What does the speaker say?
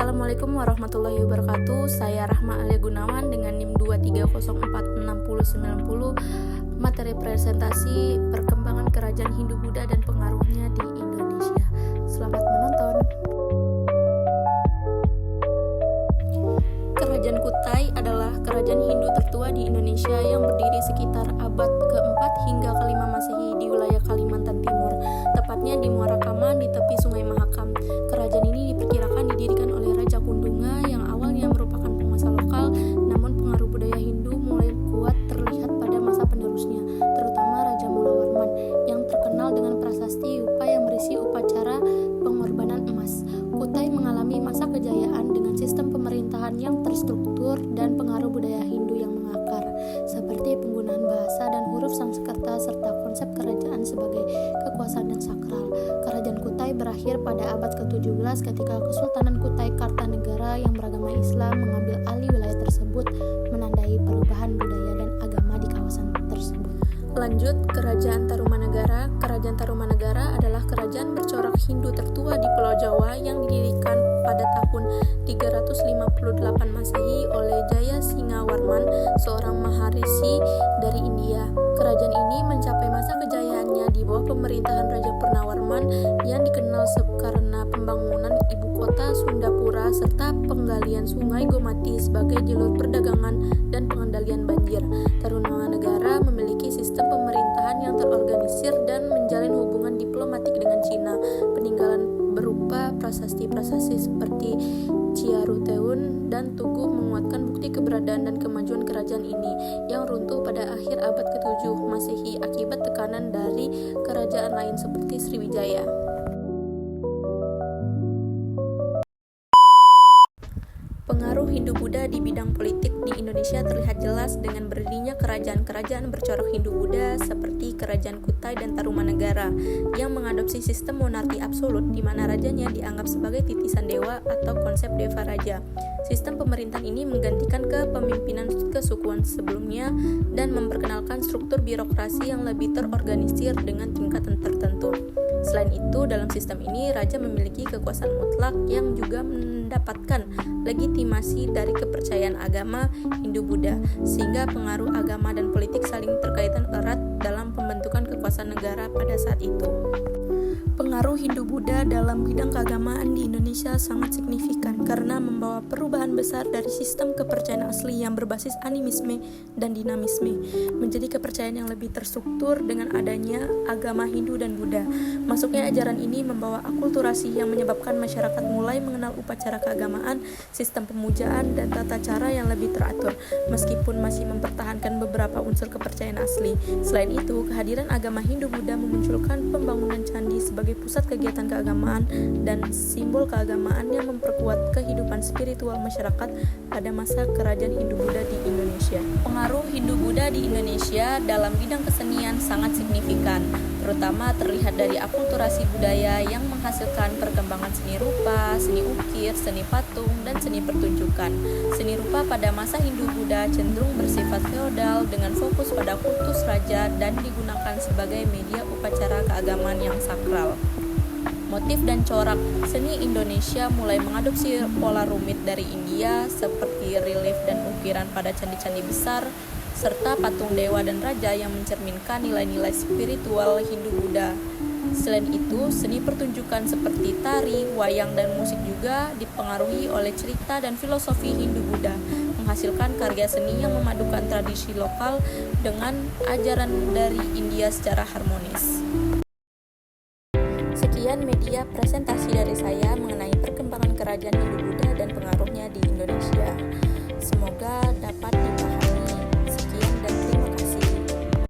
Assalamualaikum warahmatullahi wabarakatuh. Saya Rahma Alia Gunawan dengan NIM 23046090. Materi presentasi perkembangan kerajaan Hindu-Buddha dan pengaruhnya di Indonesia. Selamat menonton. Kerajaan Kutai adalah kerajaan Hindu tertua di Indonesia yang berdiri sekitar abad ke-4 hingga ke-5 Masehi di wilayah Kalimantan Timur, tepatnya di Muara Kaman di tepi Sungai Mahakam. Kerajaan ini diperkirakan didirikan oleh Raja Kundunga yang awalnya merupakan penguasa lokal, namun pengaruh budaya Hindu mulai kuat terlihat pada masa penerusnya, terutama Raja Mulawarman yang terkenal dengan prasasti Yupa yang berisi upacara pengorbanan emas. Kutai mengalami masa kejayaan dengan sistem pemerintahan yang terstruktur dan pengaruh budaya Hindu yang mengakar, seperti penggunaan bahasa dan huruf Sanskerta serta konsep kerajaan sebagai kekuasaan dan sakral. Kerajaan Kutai berakhir pada abad ke-17 ketika Kesultanan Kutai Kartanegara yang beragama Islam mengambil alih wilayah tersebut, menandai perubahan budaya dan agama di kawasan tersebut. Lanjut, Kerajaan Tarumanegara. Kerajaan Tarumanegara adalah kerajaan bercorak Hindu tertua di Pulau Jawa yang didirikan pada tahun 358 Masehi oleh Jaya Singawarman, seorang Maharishi dari India. Kerajaan ini mencapai masa kejayaannya di bawah pemerintahan Raja Purnawarman yang dikenal karena pembangunan ibu kota Sundapura serta penggalian sungai Gomati sebagai jalur perdagangan dan pengendalian banjir. Tarumanegara memiliki sistem pemerintahan yang terorganisir dan menjalin hubungan diplomatik dengan Cina. Peninggalan berupa prasasti-prasasti seperti Ciaruteun dan Tugu menguatkan bukti keberadaan dan kemajuan kerajaan ini yang runtuh pada akhir abad ke-7 Masehi akibat tekanan dari kerajaan lain seperti Sriwijaya. Pengaruh Hindu-Buddha di bidang politik di Indonesia terlihat jelas dengan berdirinya kerajaan-kerajaan bercorak Hindu-Buddha seperti Kerajaan Kutai dan Tarumanegara yang mengadopsi sistem monarki absolut di mana rajanya dianggap sebagai titisan dewa atau konsep Deva Raja. Sistem pemerintahan ini menggantikan kepemimpinan kesukuan sebelumnya dan memperkenalkan struktur birokrasi yang lebih terorganisir dengan tingkatan tertentu. Selain itu, dalam sistem ini raja memiliki kekuasaan mutlak yang juga mendapatkan legitimasi dari kepercayaan agama Hindu-Buddha, sehingga pengaruh agama dan politik saling terkaitan erat dalam pembentukan kekuasaan negara pada saat itu. Pengaruh Hindu-Buddha dalam bidang keagamaan di Indonesia sangat signifikan karena membawa perubahan besar dari sistem kepercayaan asli yang berbasis animisme dan dinamisme menjadi kepercayaan yang lebih terstruktur dengan adanya agama Hindu dan Buddha. Masuknya ajaran ini membawa akulturasi yang menyebabkan masyarakat mulai mengenal upacara keagamaan, sistem pemujaan, dan tata cara yang lebih teratur, meskipun masih mempertahankan beberapa unsur kepercayaan asli. Selain itu, kehadiran agama Hindu-Buddha memunculkan pembangunan candi sebagai pusat kegiatan keagamaan dan simbol keagamaan yang memperkuat kehidupan spiritual masyarakat pada masa kerajaan Hindu-Buddha di Indonesia. Pengaruh Hindu-Buddha di Indonesia dalam bidang kesenian sangat signifikan, terutama terlihat dari akulturasi budaya yang menghasilkan perkembangan seni rupa, seni ukir, seni patung, dan seni pertunjukan. Seni rupa pada masa Hindu-Buddha cenderung bersifat feodal dengan fokus pada kultus raja dan digunakan sebagai media upacara keagamaan yang sakral. Motif dan corak seni Indonesia mulai mengadopsi pola rumit dari India seperti relief dan ukiran pada candi-candi besar serta patung dewa dan raja yang mencerminkan nilai-nilai spiritual Hindu-Buddha. Selain itu, seni pertunjukan seperti tari, wayang, dan musik juga dipengaruhi oleh cerita dan filosofi Hindu-Buddha, menghasilkan karya seni yang memadukan tradisi lokal dengan ajaran dari India secara harmonis. Sekian media presentasi dari saya mengenai perkembangan kerajaan Hindu-Buddha dan pengaruh